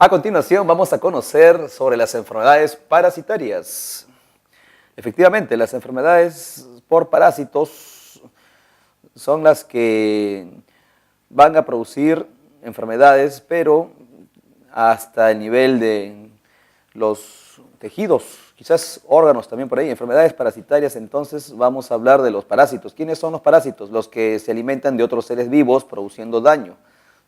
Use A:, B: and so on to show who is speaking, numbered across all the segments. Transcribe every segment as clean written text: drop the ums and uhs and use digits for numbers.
A: A continuación vamos a conocer sobre las enfermedades parasitarias. Efectivamente, las enfermedades por parásitos son las que van a producir enfermedades, pero hasta el nivel de los tejidos, quizás órganos también por ahí, enfermedades parasitarias. Entonces vamos a hablar de los parásitos. ¿Quiénes son los parásitos? Los que se alimentan de otros seres vivos produciendo daño,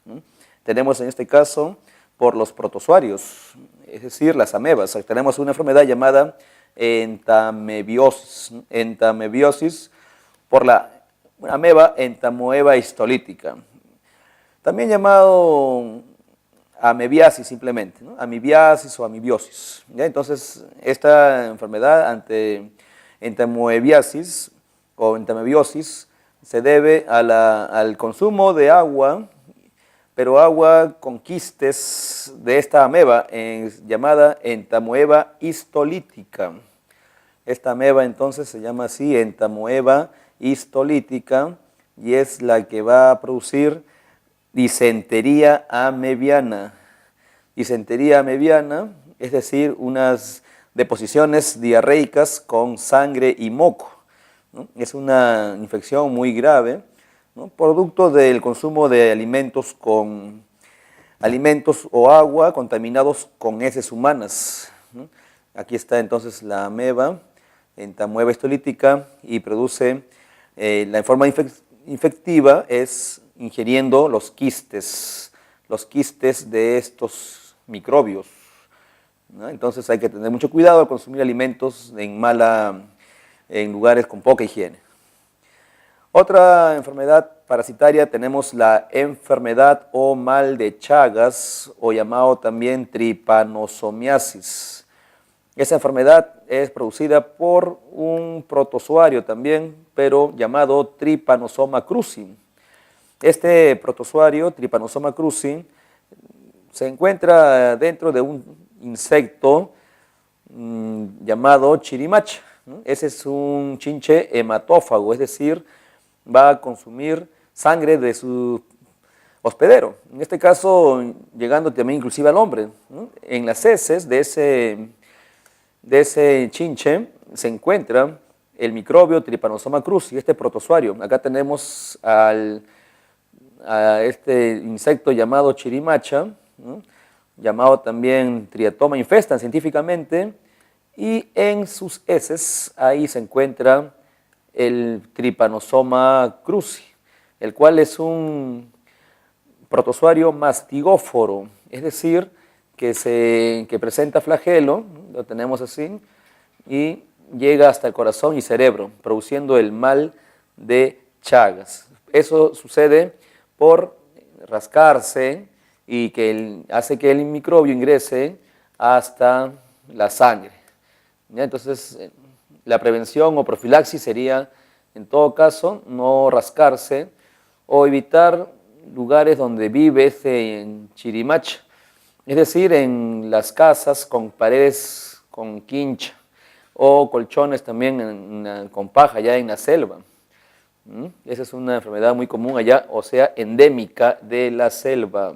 A: ¿no? Tenemos en este caso por los protozoarios, es decir, las amebas. Tenemos una enfermedad llamada entamebiosis. Entamebiosis por la ameba Entamoeba histolítica. También llamado amebiasis simplemente, ¿no? Amibiasis o amibiosis. ¿Ya? Entonces, esta enfermedad ante entamoebiasis o entamebiosis se debe al consumo de agua, pero agua con quistes de esta ameba llamada Entamoeba histolítica. Esta ameba entonces se llama así, Entamoeba histolítica, y es la que va a producir disentería amebiana. Disentería amebiana, es decir, unas deposiciones diarreicas con sangre y moco, ¿no? Es una infección muy grave, ¿no? Producto del consumo de alimentos o agua contaminados con heces humanas, ¿no? Aquí está entonces la ameba, Entamoeba histolítica, y produce, la forma infectiva es ingiriendo los quistes de estos microbios, ¿no? Entonces hay que tener mucho cuidado al consumir alimentos en lugares con poca higiene. Otra enfermedad parasitaria tenemos la enfermedad o mal de Chagas, o llamado también tripanosomiasis. Esa enfermedad es producida por un protozoario también, pero llamado Trypanosoma cruzi. Este protozoario, Trypanosoma cruzi, se encuentra dentro de un insecto llamado chirimacha, ¿no? Ese es un chinche hematófago, es decir, va a consumir sangre de su hospedero, en este caso llegando también inclusive al hombre, ¿no? En las heces de ese chinche se encuentra el microbio Trypanosoma cruzi, este protozoario. Acá tenemos a este insecto llamado chirimacha, ¿no? Llamado también Triatoma infestan científicamente, y en sus heces ahí se encuentra el Trypanosoma cruzi, el cual es un protozoario mastigóforo, es decir, que presenta flagelo, lo tenemos así, y llega hasta el corazón y cerebro, produciendo el mal de Chagas. Eso sucede por rascarse y hace que el microbio ingrese hasta la sangre, ¿ya? Entonces, la prevención o profilaxis sería, en todo caso, no rascarse o evitar lugares donde vive ese chirimacha, es decir, en las casas con paredes con quincha o colchones también con paja, ya en la selva. Esa es una enfermedad muy común allá, o sea, endémica de la selva.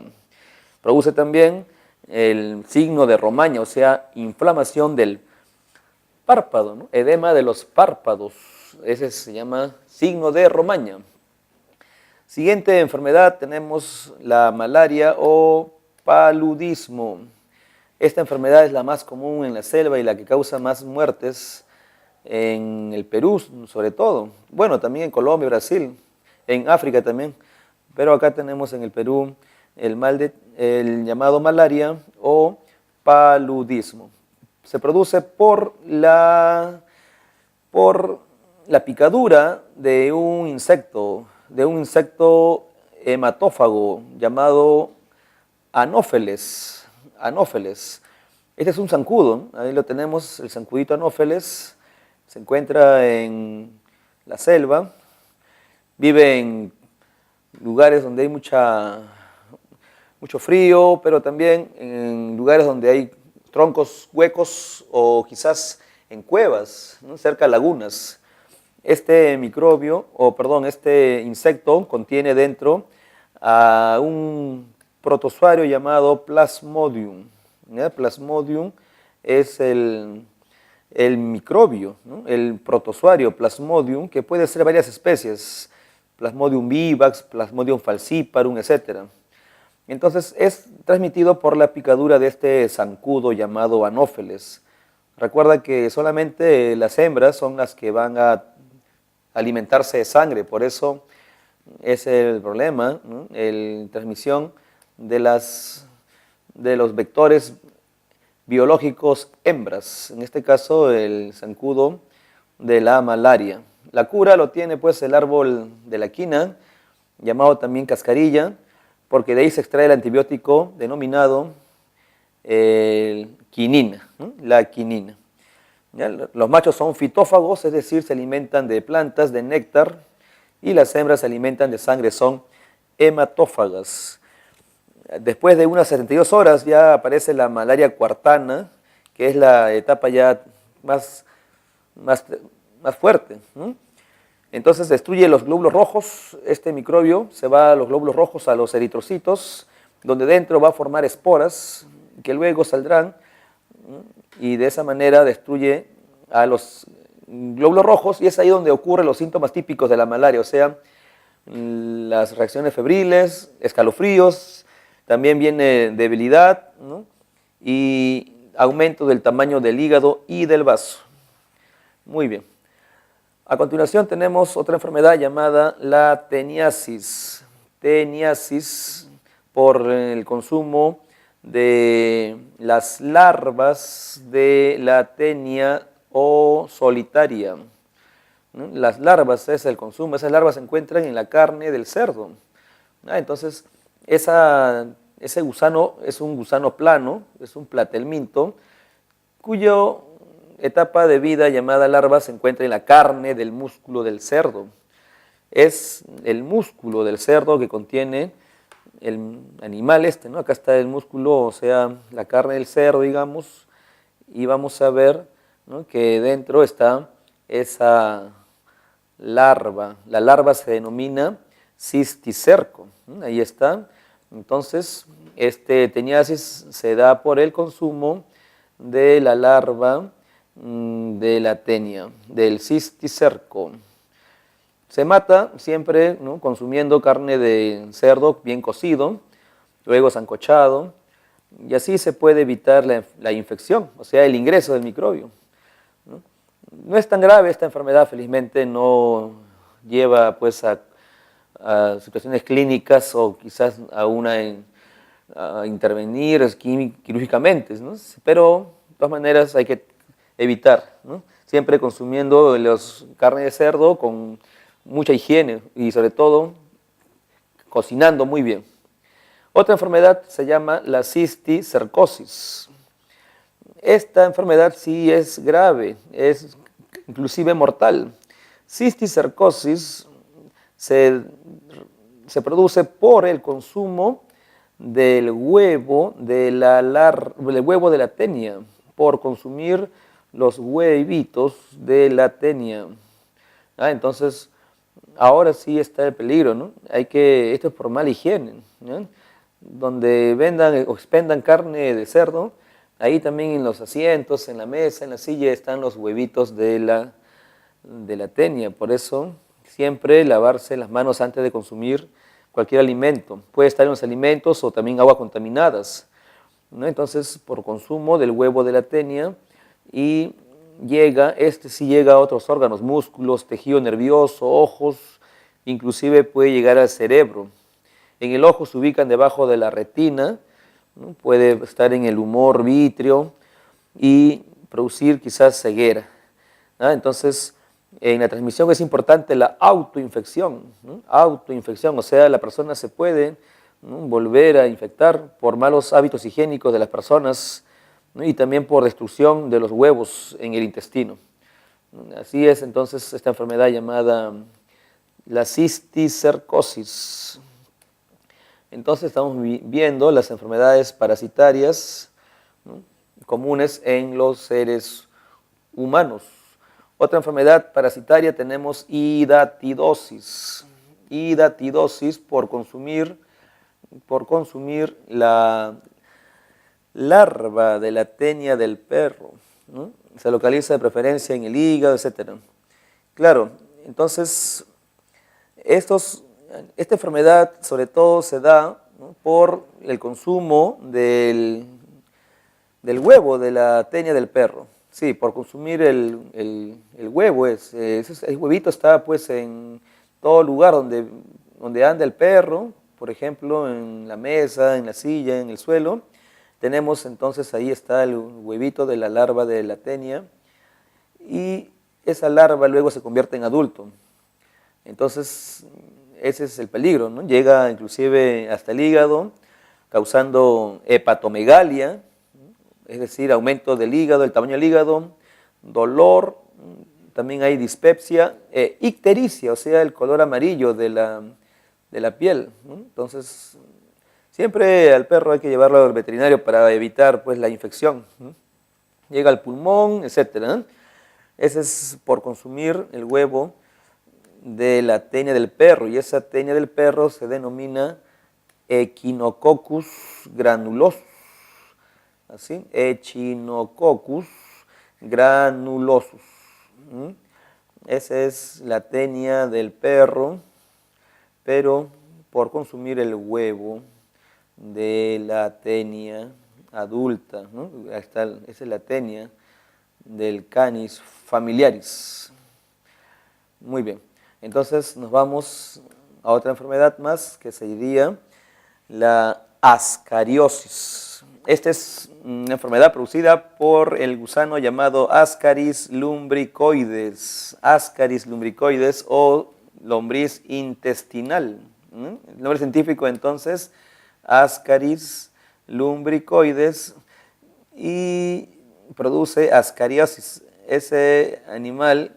A: Produce también el signo de Romaña, o sea, inflamación del párpado, ¿no? Edema de los párpados, ese se llama signo de Romaña. Siguiente enfermedad tenemos la malaria o paludismo. Esta enfermedad es la más común en la selva y la que causa más muertes en el Perú, sobre todo. Bueno, también en Colombia, Brasil, en África también. Pero acá tenemos en el Perú el llamado malaria o paludismo. Se produce por la picadura de un insecto hematófago llamado Anófeles. Este es un zancudo, ahí lo tenemos, el zancudito Anófeles, se encuentra en la selva, vive en lugares donde hay mucho frío, pero también en lugares donde hay troncos huecos o quizás en cuevas, ¿no? Cerca de lagunas. Este insecto contiene dentro a un protozoario llamado Plasmodium. ¿Ya? Plasmodium es el microbio, ¿no? El protozoario Plasmodium, que puede ser varias especies, Plasmodium vivax, Plasmodium falciparum, etc. Entonces es transmitido por la picadura de este zancudo llamado Anófeles. Recuerda que solamente las hembras son las que van a alimentarse de sangre, por eso es el problema, ¿no? La transmisión de los vectores biológicos hembras, en este caso el zancudo de la malaria. La cura lo tiene pues el árbol de la quina, llamado también cascarilla, porque de ahí se extrae el antibiótico denominado quinina, ¿no? La quinina. ¿Ya? Los machos son fitófagos, es decir, se alimentan de plantas, de néctar, y las hembras se alimentan de sangre, son hematófagas. Después de unas 72 horas ya aparece la malaria cuartana, que es la etapa ya más fuerte, ¿no? Entonces destruye los glóbulos rojos, este microbio se va a los glóbulos rojos, a los eritrocitos, donde dentro va a formar esporas que luego saldrán, ¿no? Y de esa manera destruye a los glóbulos rojos y es ahí donde ocurren los síntomas típicos de la malaria, o sea, las reacciones febriles, escalofríos, también viene debilidad, ¿no? Y aumento del tamaño del hígado y del vaso. Muy bien. A continuación tenemos otra enfermedad llamada la teniasis. Teniasis por el consumo de las larvas de la tenia o solitaria. Las larvas es el consumo, esas larvas se encuentran en la carne del cerdo. Entonces, ese gusano es un gusano plano, es un platelminto, cuyo etapa de vida llamada larva se encuentra en la carne del músculo del cerdo. Es el músculo del cerdo que contiene el animal ¿no? Acá está el músculo, o sea, la carne del cerdo, digamos, y vamos a ver, ¿no? Que dentro está esa larva. La larva se denomina cisticerco. Ahí está. Entonces, este teniasis se da por el consumo de la larva de la tenia, del cisticerco. Se mata siempre, ¿no? Consumiendo carne de cerdo bien cocido, luego sancochado, y así se puede evitar la infección, o sea, el ingreso del microbio. No es tan grave esta enfermedad, felizmente no lleva pues a situaciones clínicas o quizás a intervenir quirúrgicamente, ¿no? Pero de todas maneras hay que evitar, ¿no? Siempre consumiendo carne de cerdo con mucha higiene y sobre todo cocinando muy bien. Otra enfermedad se llama la cisticercosis. Esta enfermedad sí es grave, es inclusive mortal. Cisticercosis se produce por el consumo del huevo de la tenia, por consumir los huevitos de la tenia. Entonces, ahora sí está el peligro, ¿no? Esto es por mala higiene, ¿no? Donde vendan o expendan carne de cerdo, ahí también en los asientos, en la mesa, en la silla están los huevitos de la tenia. Por eso, siempre lavarse las manos antes de consumir cualquier alimento. Puede estar en los alimentos o también aguas contaminadas, ¿no? Entonces, por consumo del huevo de la tenia y sí llega a otros órganos, músculos, tejido nervioso, ojos, inclusive puede llegar al cerebro. En el ojo se ubican debajo de la retina, ¿no? Puede estar en el humor vítreo y producir quizás ceguera, ¿no? Entonces, en la transmisión es importante la autoinfección, ¿no? Autoinfección, o sea, la persona se puede, ¿no? Volver a infectar por malos hábitos higiénicos de las personas, ¿no? Y también por destrucción de los huevos en el intestino. Así es entonces esta enfermedad llamada la cisticercosis. Entonces estamos viendo las enfermedades parasitarias, ¿no? Comunes en los seres humanos. Otra enfermedad parasitaria tenemos hidatidosis. Hidatidosis por consumir por consumir la larva de la tenia del perro, ¿no? Se localiza de preferencia en el hígado, etc. Claro, entonces esta enfermedad sobre todo se da, ¿no?, por el consumo del huevo de la tenia del perro. Sí, por consumir el huevo. El huevito está pues en todo lugar donde anda el perro, por ejemplo, en la mesa, en la silla, en el suelo. Tenemos entonces, ahí está el huevito de la larva de la tenia y esa larva luego se convierte en adulto. Entonces, ese es el peligro, ¿no? Llega inclusive hasta el hígado, causando hepatomegalia, es decir, aumento del hígado, el tamaño del hígado, dolor, también hay dispepsia, ictericia, o sea, el color amarillo de la piel, ¿no? Entonces, siempre al perro hay que llevarlo al veterinario para evitar pues la infección, ¿no? Llega al pulmón, etcétera. Ese es por consumir el huevo de la tenia del perro, y esa tenia del perro se denomina Echinococcus granulosus, así, Echinococcus granulosus. Esa es la tenia del perro, pero por consumir el huevo de la tenia adulta, ¿no? Esa es la tenia del Canis familiaris. Muy bien, entonces nos vamos a otra enfermedad más, que sería la ascariosis. Esta es una enfermedad producida por el gusano llamado Ascaris lumbricoides. Ascaris lumbricoides o lombriz intestinal. El nombre científico entonces, Ascaris lumbricoides, y produce ascariosis. Ese animal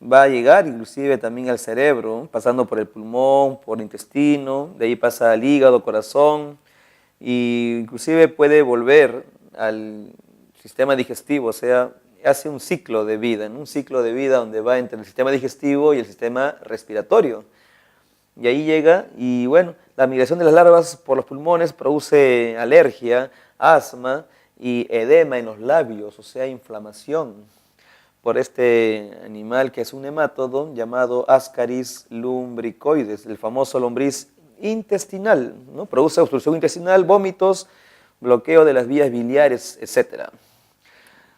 A: va a llegar inclusive también al cerebro, pasando por el pulmón, por el intestino, de ahí pasa al hígado, corazón, e inclusive puede volver al sistema digestivo, o sea, hace un ciclo de vida, ¿no? Un ciclo de vida donde va entre el sistema digestivo y el sistema respiratorio. Y ahí llega, y bueno, la migración de las larvas por los pulmones produce alergia, asma y edema en los labios, o sea, inflamación, por este animal que es un nemátodo llamado Ascaris lumbricoides, el famoso lombriz intestinal, ¿no? Produce obstrucción intestinal, vómitos, bloqueo de las vías biliares, etc.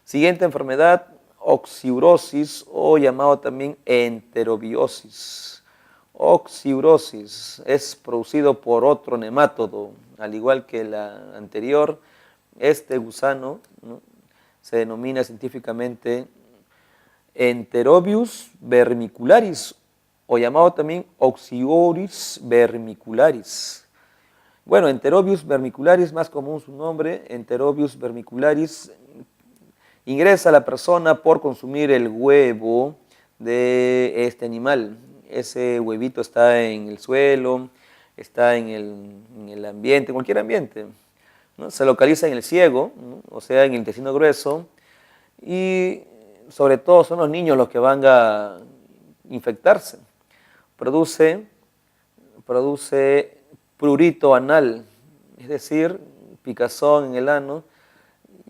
A: Siguiente enfermedad, oxiurosis, o llamado también enterobiosis. Oxiurosis es producido por otro nemátodo, al igual que la anterior. Este gusano, ¿no?, se denomina científicamente Enterobius vermicularis, o llamado también Oxyurosis vermicularis. Bueno, Enterobius vermicularis, más común su nombre, Enterobius vermicularis, ingresa a la persona por consumir el huevo de este animal. Ese huevito está en el suelo, está en el ambiente, en cualquier ambiente, ¿no? Se localiza en el ciego, ¿no?, o sea, en el intestino grueso, y sobre todo son los niños los que van a infectarse. Produce prurito anal, es decir, picazón en el ano,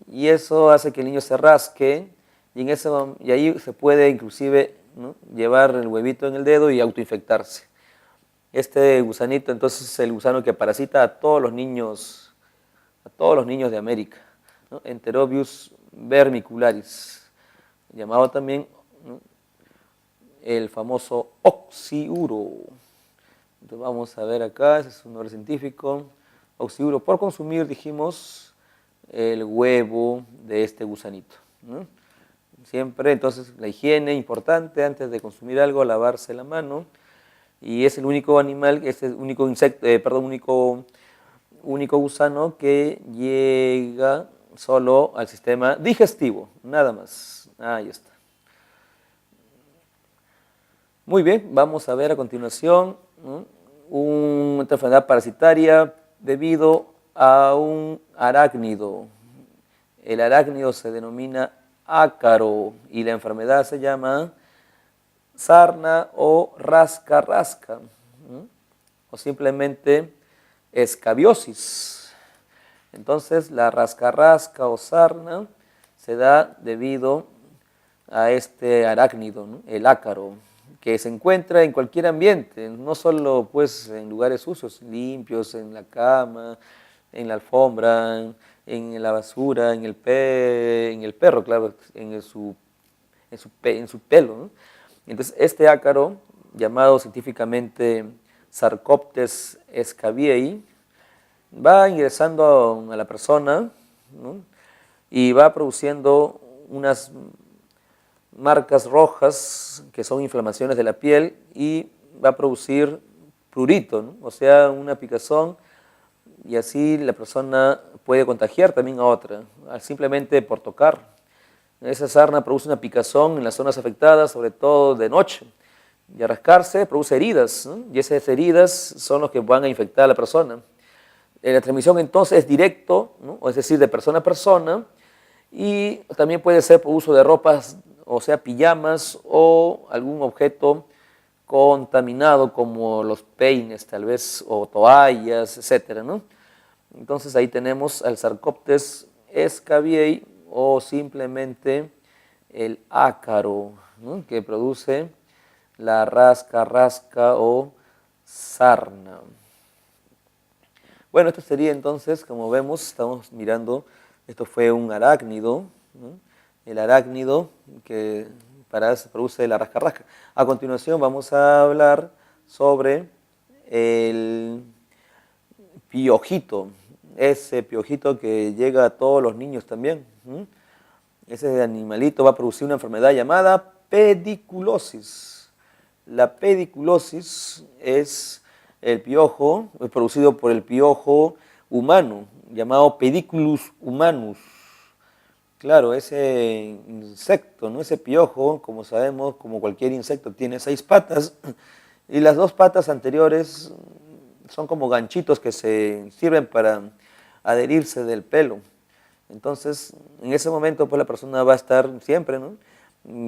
A: y eso hace que el niño se rasque, y ahí se puede inclusive, ¿no?, llevar el huevito en el dedo y autoinfectarse. Este gusanito entonces es el gusano que parasita a todos los niños de América, ¿no? Enterobius vermicularis, llamado también, ¿no?, el famoso oxiuro. Entonces vamos a ver acá, ese es un nombre científico, oxiuro, por consumir, dijimos, el huevo de este gusanito, ¿no? Siempre, entonces, la higiene importante, antes de consumir algo, lavarse la mano, y es el único animal, es el único insecto, único gusano que llega solo al sistema digestivo, nada más. Ahí está. Muy bien, vamos a ver a continuación, ¿no?, una enfermedad parasitaria debido a un arácnido. El arácnido se denomina ácaro y la enfermedad se llama sarna o rasca-rasca, ¿no?, o simplemente escabiosis. Entonces, la rascarrasca o sarna se da debido a este arácnido, ¿no? El ácaro, que se encuentra en cualquier ambiente, no solo pues en lugares sucios, limpios, en la cama, en la alfombra, en la basura, en el perro, claro, en su pelo, ¿no? Entonces, este ácaro, llamado científicamente Sarcoptes scabiei, va ingresando a la persona, ¿no? Y va produciendo unas marcas rojas que son inflamaciones de la piel y va a producir prurito, ¿no? O sea, una picazón, y así la persona puede contagiar también a otra, simplemente por tocar. Esa sarna produce una picazón en las zonas afectadas, sobre todo de noche, y al rascarse produce heridas, ¿no? Y esas heridas son los que van a infectar a la persona. La transmisión entonces es directo, ¿no? Es decir, de persona a persona, y también puede ser por uso de ropas, o sea, pijamas o algún objeto contaminado como los peines tal vez, o toallas, etcétera, ¿no? Entonces ahí tenemos al Sarcoptes scabiei o simplemente el ácaro, ¿no? Que produce la rasca o sarna. Bueno, esto sería entonces, como vemos, estamos mirando, esto fue un arácnido, ¿no? El arácnido que produce la rasca. A continuación vamos a hablar sobre el piojito, ese piojito que llega a todos los niños también. Ese animalito va a producir una enfermedad llamada pediculosis. La pediculosis es el piojo, es producido por el piojo humano, llamado Pediculus humanus. Claro, ese insecto, ¿no? Ese piojo, como sabemos, como cualquier insecto, tiene 6 patas y las 2 patas anteriores son como ganchitos que se sirven para adherirse del pelo. Entonces, en ese momento, pues la persona va a estar siempre, ¿no?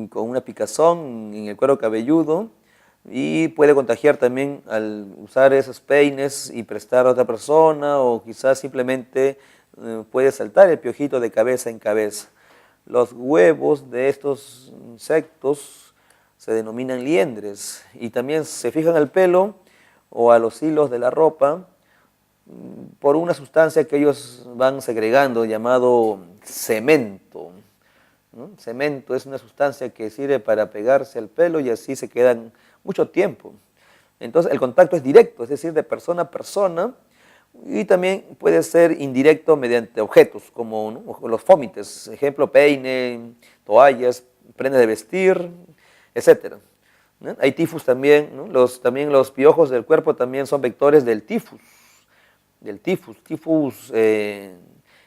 A: Con una picazón en el cuero cabelludo, y puede contagiar también al usar esos peines y prestar a otra persona, o quizás simplemente puede saltar el piojito de cabeza en cabeza. Los huevos de estos insectos se denominan liendres, y también se fijan al pelo o a los hilos de la ropa por una sustancia que ellos van segregando llamado cemento, ¿no? Cemento es una sustancia que sirve para pegarse al pelo y así se quedan mucho tiempo. Entonces el contacto es directo, es decir, de persona a persona, y también puede ser indirecto mediante objetos como, ¿no? Los fómites, ejemplo, peine, toallas, prendas de vestir, etc. ¿No? Hay tifus también, ¿no? También los piojos del cuerpo también son vectores del tifus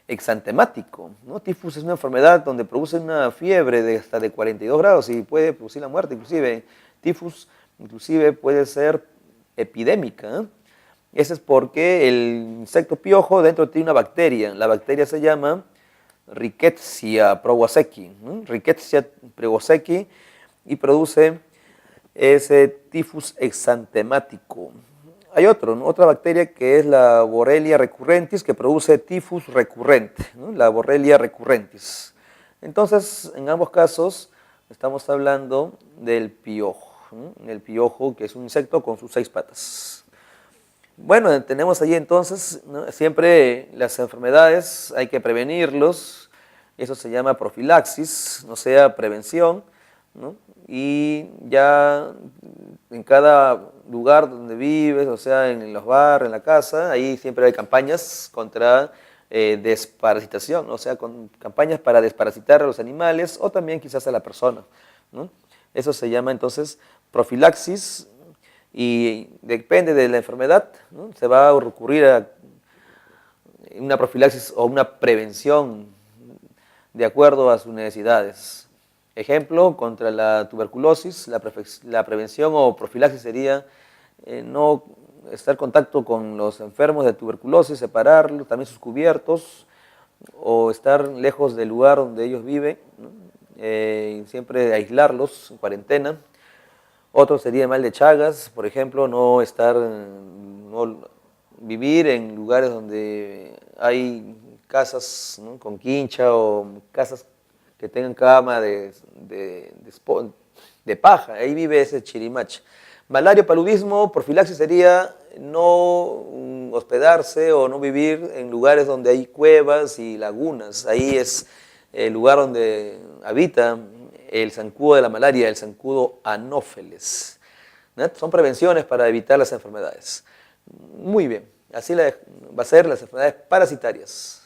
A: exantemático, ¿no? Tifus es una enfermedad donde produce una fiebre de hasta de 42 grados y puede producir la muerte, inclusive. Tifus inclusive puede ser epidémica, ¿eh? Eso es porque el insecto piojo dentro tiene una bacteria. La bacteria se llama Rickettsia prowazekii, ¿no? Rickettsia prowazekii, y produce ese tifus exantemático. Hay otra bacteria que es la Borrelia recurrentis, que produce tifus recurrente, ¿no? La Borrelia recurrentis. Entonces, en ambos casos, estamos hablando del piojo, ¿no? El piojo, que es un insecto con sus 6 patas. Bueno, tenemos ahí entonces, ¿no? Siempre las enfermedades hay que prevenirlos, eso se llama profilaxis, o sea, prevención, ¿no? Y ya en cada lugar donde vives, o sea, en los barrios, en la casa, ahí siempre hay campañas contra desparasitación, o sea, con campañas para desparasitar a los animales o también quizás a la persona, ¿no? Eso se llama entonces profilaxis, y depende de la enfermedad, ¿no? Se va a recurrir a una profilaxis o una prevención de acuerdo a sus necesidades. Ejemplo, contra la tuberculosis, la prevención o profilaxis sería no estar en contacto con los enfermos de tuberculosis, separarlos, también sus cubiertos, o estar lejos del lugar donde ellos viven, ¿no? Siempre aislarlos en cuarentena. Otro sería el mal de Chagas, por ejemplo, no vivir en lugares donde hay casas, ¿no?, con quincha o casas que tengan cama de paja. Ahí vive ese chirimacha. Malaria, paludismo, profilaxis sería no hospedarse o no vivir en lugares donde hay cuevas y lagunas. Ahí es el lugar donde habita el zancudo de la malaria, el zancudo Anopheles, ¿no? Son prevenciones para evitar las enfermedades. Muy bien, así va a ser las enfermedades parasitarias.